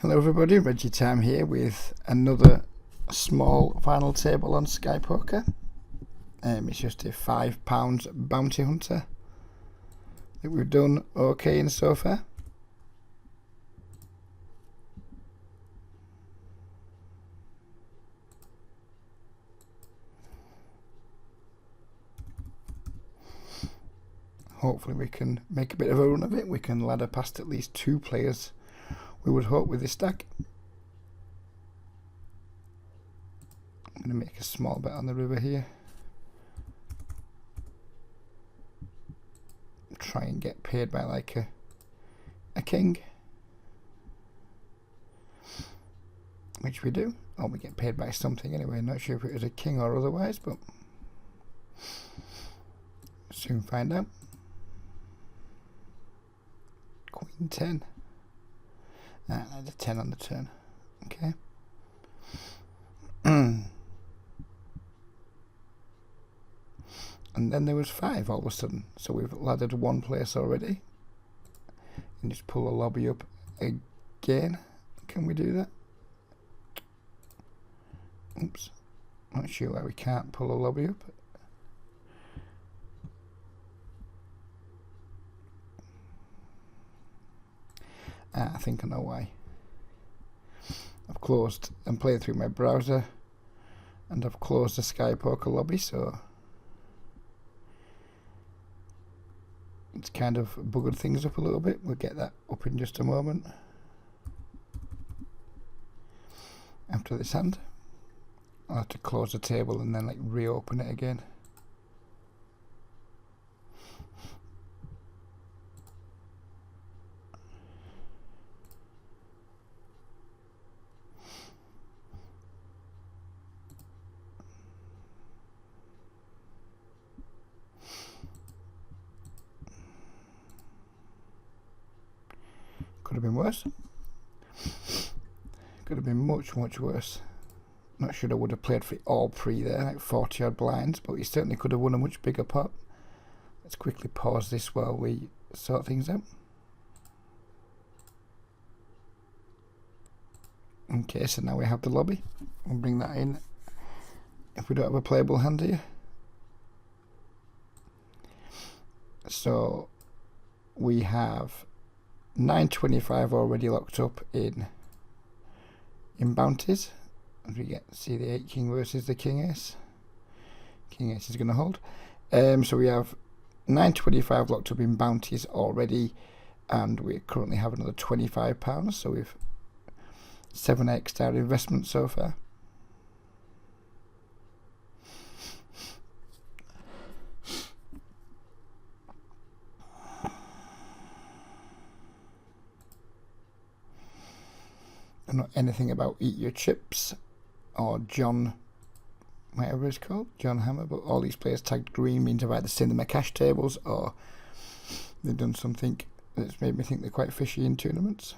Hello everybody, Reggie Time here with another small final table on Sky Poker. It's just a £5 bounty hunter that we've done okay in so far. Hopefully we can make a bit of a run of it. We can ladder past at least 2 players, we would hope, with this stack. I'm going to make a small bet on the river here. Try and get paid by like a king. Which we do. Or we get paid by something anyway. Not sure if it was a king or otherwise, but soon find out. Queen 10. There's a 10 on the turn. Okay. And then there was 5 all of a sudden. So we've laddered 1 place already. And just pull the lobby up again. Can we do that? Oops. Not sure why we can't pull a lobby up. I think I know why. I've closed and played through my browser, and I've closed the Sky Poker lobby, so it's kind of buggered things up a little bit. We'll get that up in just a moment. After this hand, I'll have to close the table and then like reopen it again. Could have been worse. Could have been much worse. Not sure I would have played for all pre there, like 40 odd blinds, but he certainly could have won a much bigger pot. Let's quickly pause this while we sort things out. Okay, so now we have the lobby. We'll bring that in if we don't have a playable hand here. So we have 925 already locked up in bounties. As we see the 8 king versus the king ace. King ace is going to hold. So we have 925 locked up in bounties already, and we currently have another £25. So we've 7x'd our investment so far. I know anything about Eat Your Chips or John, whatever it's called, John Hammer, but all these players tagged green means I've either seen them at cash tables or they've done something that's made me think they're quite fishy in tournaments.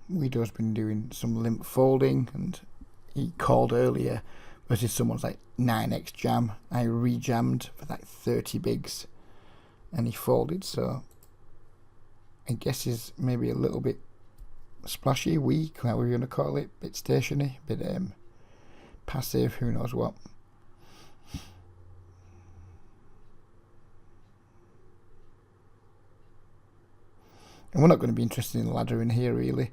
Guido's been doing some limp folding, and he called earlier versus someone's like 9x jam. I re-jammed for like 30 bigs and he folded, so I guess he's maybe a little bit splashy, weak, however you're going to call it, bit stationary, bit passive, who knows what. And we're not going to be interested in laddering here really.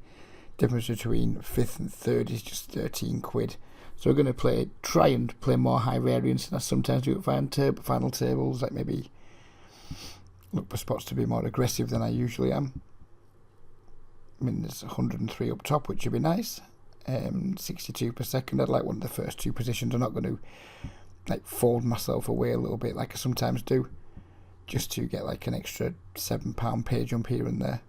Difference between 5th and 3rd is just 13 quid. So we're going to try and play more high variance than I sometimes do at final tables, like maybe look for spots to be more aggressive than I usually am. I mean, there's 103 up top, which would be nice. 62 per second. I'd like one of the first 2 positions. I'm not going to like fold myself away a little bit like I sometimes do, just to get like an extra £7 pay jump here and there.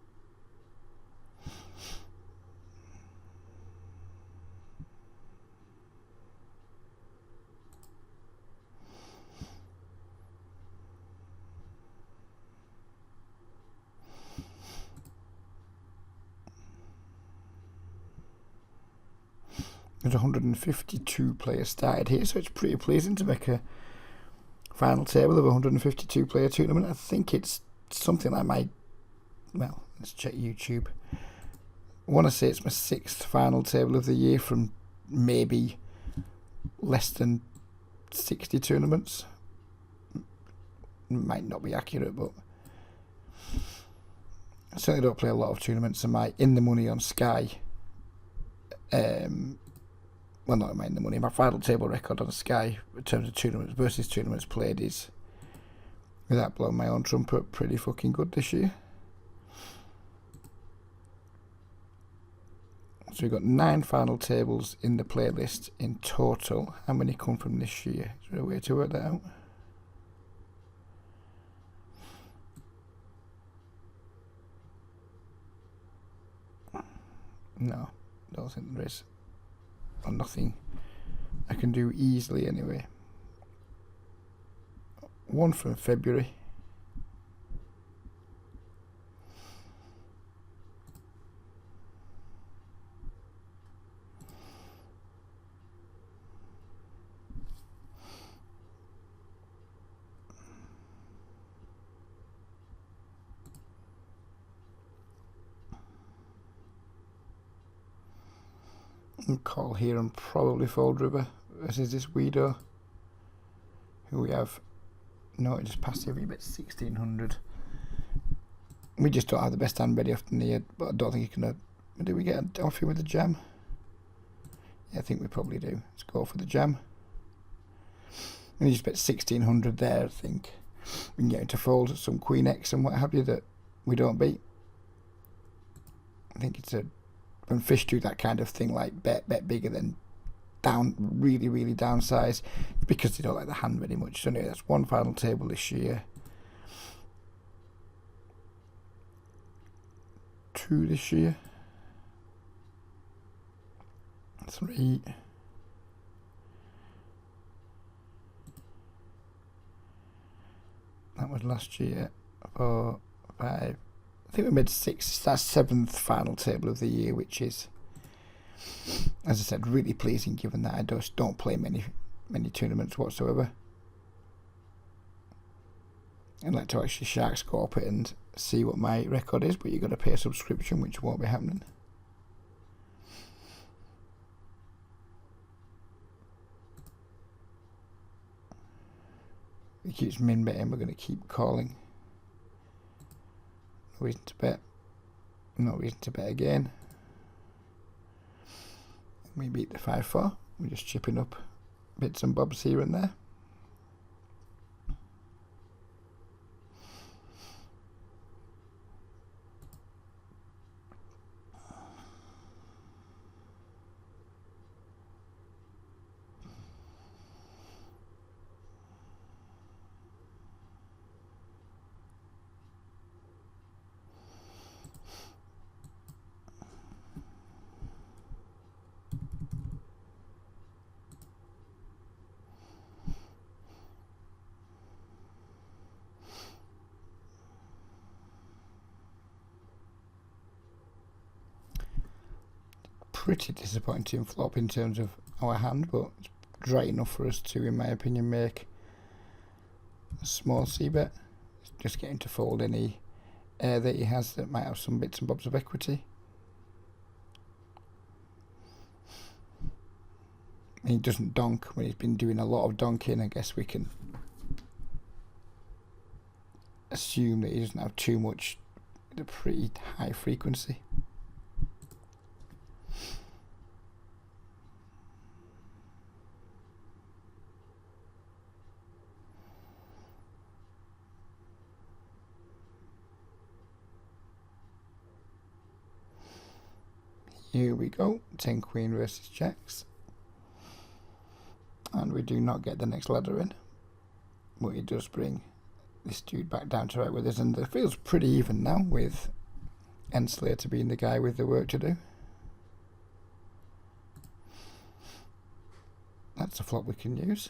There's 152 players started here, so it's pretty pleasing to make a final table of a 152 player tournament. I think it's something like let's check YouTube. I want to say it's my 6th final table of the year from maybe less than 60 tournaments. Might not be accurate, but I certainly don't play a lot of tournaments. And my in the money on Sky, well, not in the money, my final table record on Sky in terms of tournaments versus tournaments played is, without blowing my own trumpet, pretty fucking good this year. So we've got 9 final tables in the playlist in total. How many come from this year? Is there a way to work that out? No, don't think there is. Or nothing I can do easily anyway. 1 from February. Call here and probably Fold River versus this Weedo, who we have noted just past every bit 1600. We just don't have the best hand ready often here, but I don't think you can. Do we get off here with the jam? Yeah, I think we probably do. Let's go for the jam. And you just bet 1600 there. I think we can get into fold some Queen X and what have you that we don't beat. I think it's when fish do that kind of thing, like bet bigger than down, really downsize, because they don't like the hand very much. So anyway, that's 1 final table this year. 2 this year. 3. That was last year. 4, 5. I think we made 6. It's our 7th final table of the year, which is, as I said, really pleasing given that I just don't play many tournaments whatsoever. I'd like to actually shark scope it and see what my record is, but you've got to pay a subscription, which won't be happening. He keeps min betting, we're going to keep calling. No reason to bet. No reason to bet again. We beat the 5-4. We're just chipping up bits and bobs here and there. Pretty disappointing flop in terms of our hand, but it's dry enough for us to, in my opinion, make a small c-bet. Just getting to fold any air that he has that might have some bits and bobs of equity. He doesn't donk when he's been doing a lot of donking. I guess we can assume that he doesn't have too much at a pretty high frequency. Here we go, 10 Queen versus Jacks. And we do not get the next ladder in. But it does bring this dude back down to right with us. And it feels pretty even now with Enslayer to being the guy with the work to do. That's a flop we can use.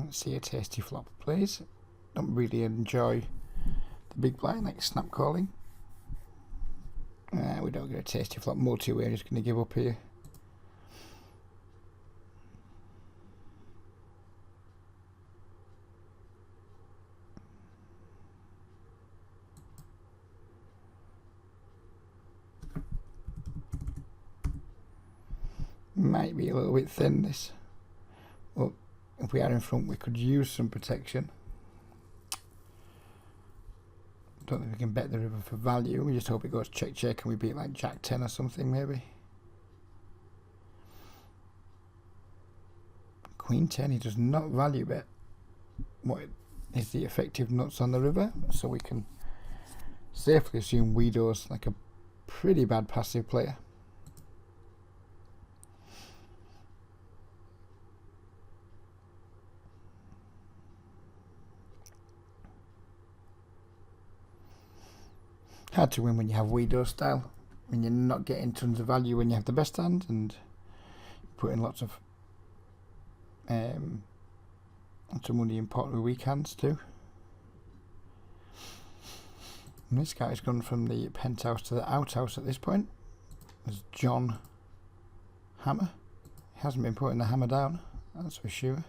Let's see a tasty flop, please. Don't really enjoy the big blind, like snap calling. We don't get a tasty flop. Multi-way, I'm just going to give up here. Might be a little bit thin, this. Well, if we are in front, we could use some protection. Don't think we can bet the river for value. We just hope it goes check check and we beat like Jack 10 or something, maybe. Queen 10, he does not value bet what is the effective nuts on the river, so we can safely assume Guido's like a pretty bad passive player. Hard to win when you have Guido style, when you're not getting tons of value when you have the best hand and put in lots of money in pot with weak hands too. And this guy's gone from the penthouse to the outhouse at this point. There's John Hammer. He hasn't been putting the hammer down, that's for sure.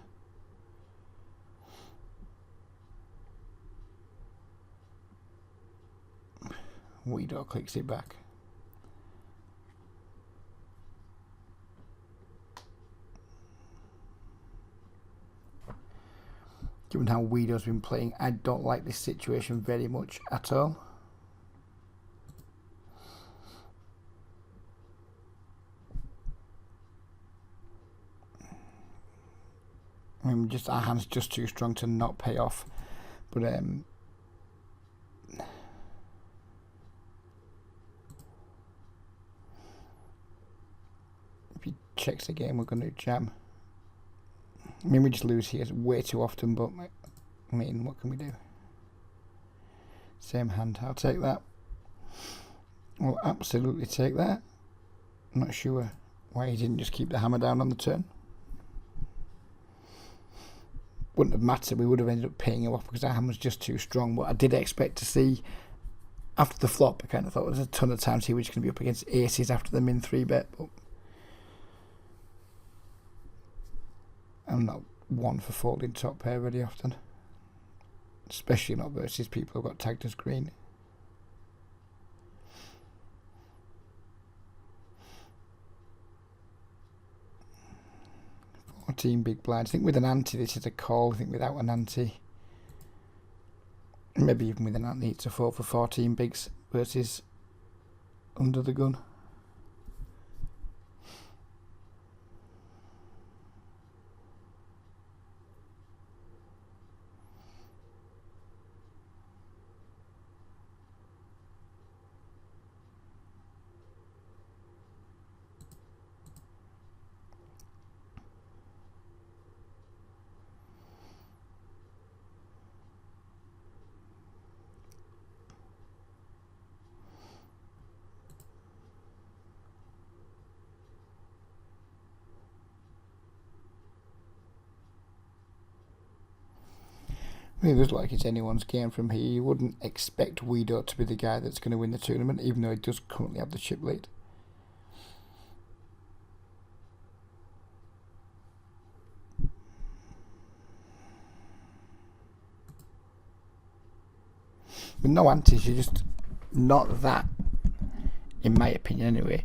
Guido clicks it back. Given how Guido's been playing, I don't like this situation very much at all. I mean, just our hand's just too strong to not pay off. But if he checks the game, we're going to jam. I mean, we just lose here way too often, but I mean, what can we do? Same hand, I'll take that. I'll absolutely take that. I'm not sure why he didn't just keep the hammer down on the turn. Wouldn't have mattered, we would have ended up paying him off because our hand was just too strong. But I did expect to see, after the flop, I kind of thought there was a ton of times he was going to be up against aces after the min 3 bet, but I'm not one for folding top pair very often, especially not versus people who've got tagged as green. Big blind. I think with an ante this is a call. I think without an ante, maybe even with an ante, it's a 4 for 14 bigs versus under the gun. I mean, it looks like it's anyone's game from here. You wouldn't expect Guido to be the guy that's going to win the tournament, even though he does currently have the chip lead. With no antes, you're just not that, in my opinion anyway,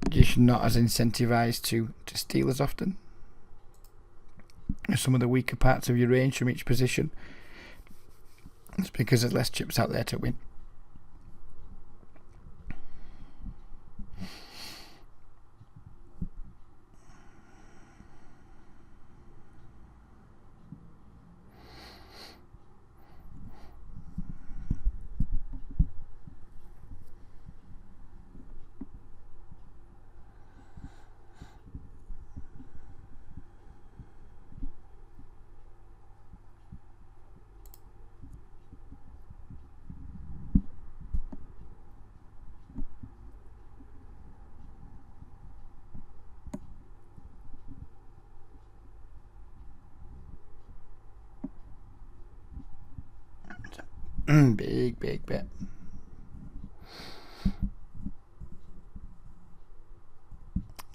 just not as incentivized to steal as often. Some of the weaker parts of your range from each position. It's because there's less chips out there to win. Big bet.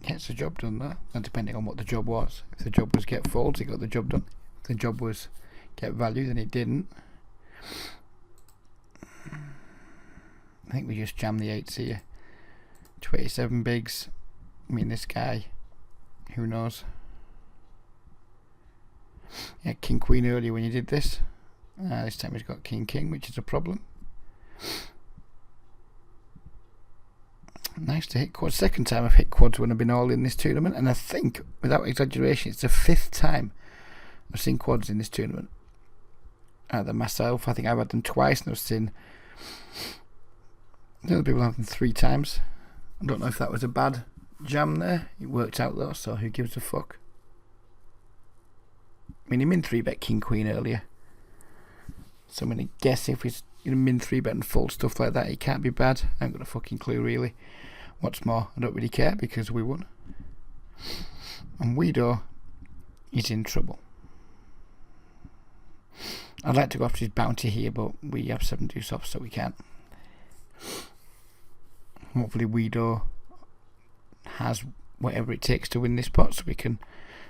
Gets the job done though, and depending on what the job was. If the job was get folds, he got the job done. If the job was get value, then he didn't. I think we just jammed the 8s here. 27 bigs. I mean, this guy, who knows? Yeah, king queen earlier when you did this. This time he's got king king, which is a problem. Nice to hit quads. Second time I've hit quads when I've been all in this tournament, and I think, without exaggeration, it's the 5th time I've seen quads in this tournament. Either myself, I think I've had them twice, and I've seen the other people have them 3 times. I don't know if that was a bad jam there. It worked out though, so who gives a fuck? I mean, he min 3-bet king queen earlier, so I'm gonna guess if he's min 3-bet and full stuff like that, he can't be bad. I haven't got a fucking clue really. What's more, I don't really care because we won. And Weedo is in trouble. I'd like to go after his bounty here, but we have 7 deuce off, so we can't. Hopefully Weedo has whatever it takes to win this pot, so we can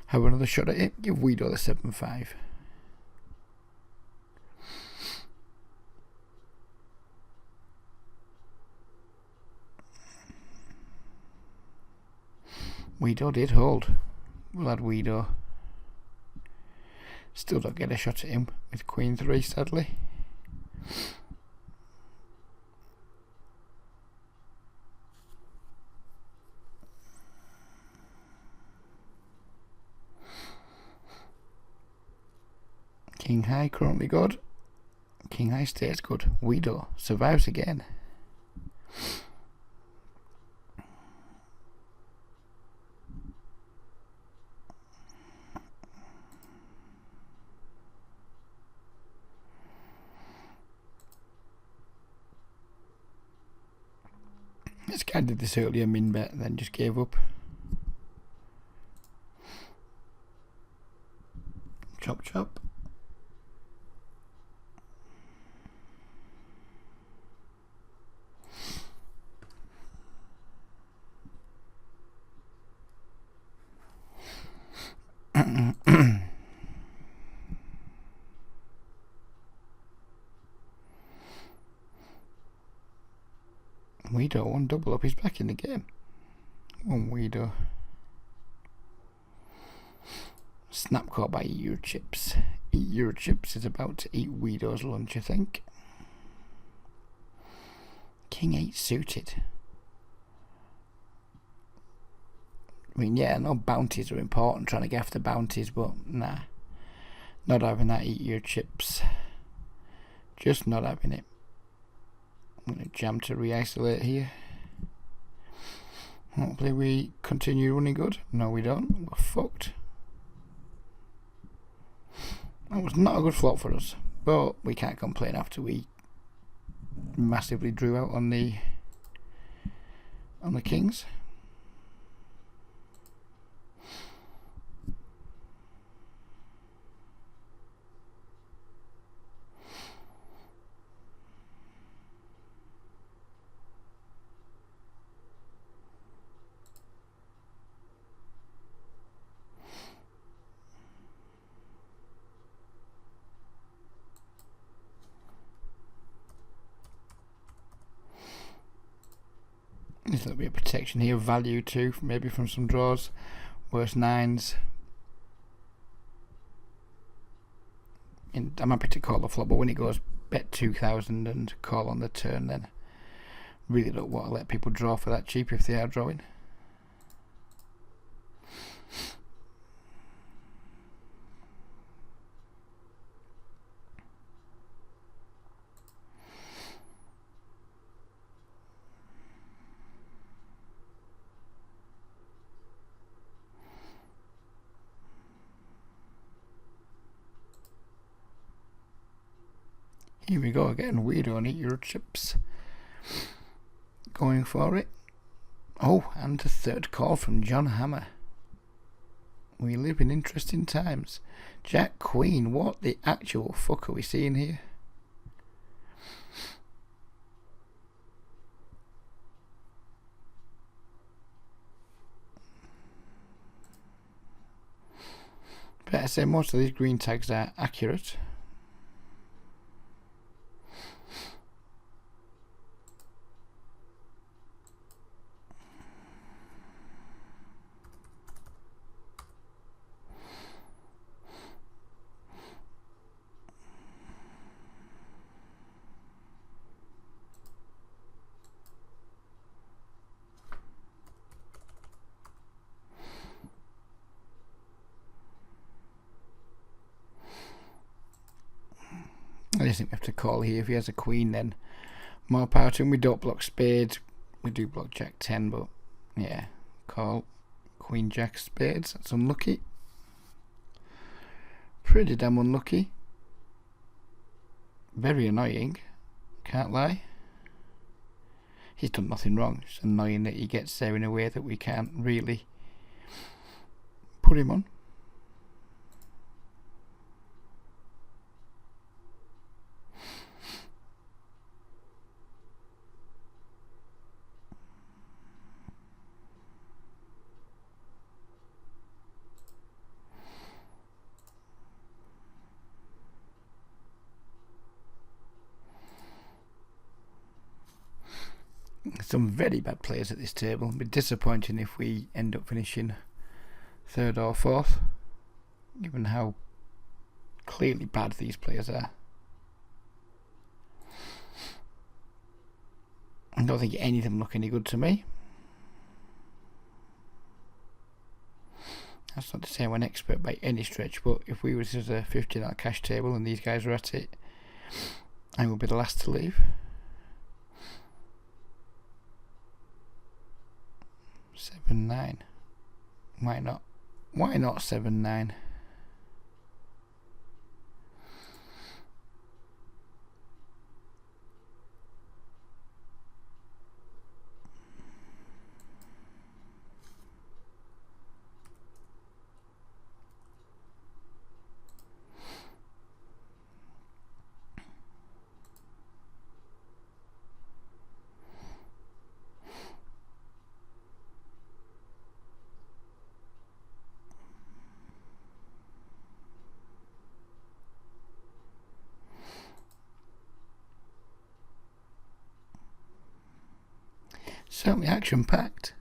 have another shot at it. Give Weedo the 7-5. Weedo did hold. We'll add Weedo. Still don't get a shot at him with queen 3, sadly. King high currently good. King high stays good. Weedo survives again. This guy did this earlier min bet, then just gave up. Chop chop. Weedo one double up, he's back in the game. One Weedo. Snap caught by Eat Your Chips. Eat Your Chips is about to eat Weedo's lunch, I think. King 8 suited. I mean, yeah, no bounties are important, trying to get after bounties, but nah. Not having that Eat Your Chips. Just not having it. I'm going to jam to re-isolate here. Hopefully we continue running good. No, we don't. We're fucked. That was not a good flop for us, but we can't complain after we massively drew out on the kings. There's a little bit of protection here, value too, maybe from some draws. Worse 9s. And I'm happy to call the flop, but when it goes bet 2,000 and call on the turn, then really don't want to let people draw for that cheap if they are drawing. Here we go again. Weirdo and Eat Your Chips. Going for it. Oh, and a third call from John Hammer. We live in interesting times. Jack Queen. What the actual fuck are we seeing here? Better say most of these green tags are accurate. I just think we have to call here. If he has a queen, then more power to him. We don't block spades. We do block jack 10, but yeah, call queen jack spades. That's unlucky. Pretty damn unlucky. Very annoying. Can't lie. He's done nothing wrong. It's annoying that he gets there in a way that we can't really put him on. Some very bad players at this table. It'd be disappointing if we end up finishing third or fourth, given how clearly bad these players are. I don't think any of them look any good to me. That's not to say I'm an expert by any stretch, but if we was at a $50 cash table and these guys are at it, I will be the last to leave. 7-9. Why not? Why not 7-9? Certainly action-packed.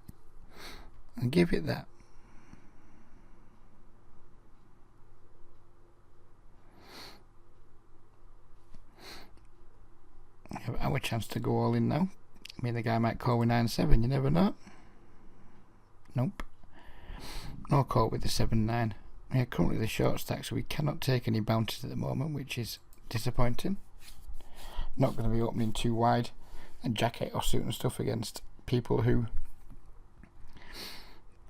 I'll give it that. We have our chance to go all in now. I mean, the guy might call with 9-7, you never know. Nope. No call with the 7-9. We are currently the short stack, so we cannot take any bounties at the moment, which is disappointing. Not going to be opening too wide and jack 8 offsuit and stuff against people who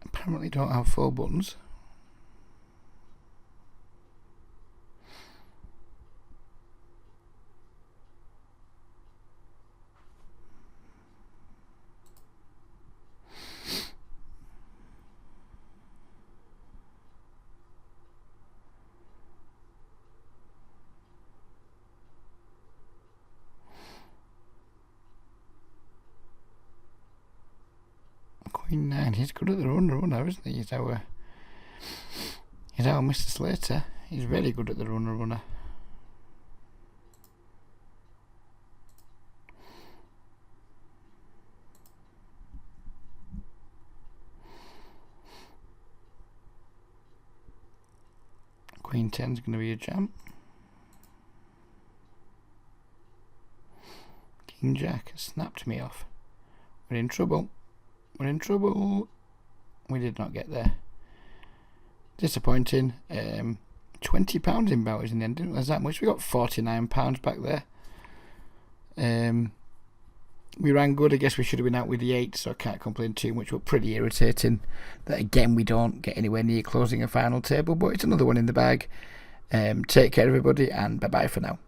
apparently don't have full buttons. Queen 9, he's good at the runner, isn't he? He's our Mr. Slater. He's very good at the runner. Queen 10's going to be a jam. King Jack snapped me off. We're in trouble. We're in trouble. We did not get there. Disappointing. £20 in bounties in the end. Didn't realize that much. We got £49 back there. We ran good. I guess we should have been out with the 8, so I can't complain too much. But pretty irritating that again we don't get anywhere near closing a final table. But it's another one in the bag. Take care, everybody, and bye bye for now.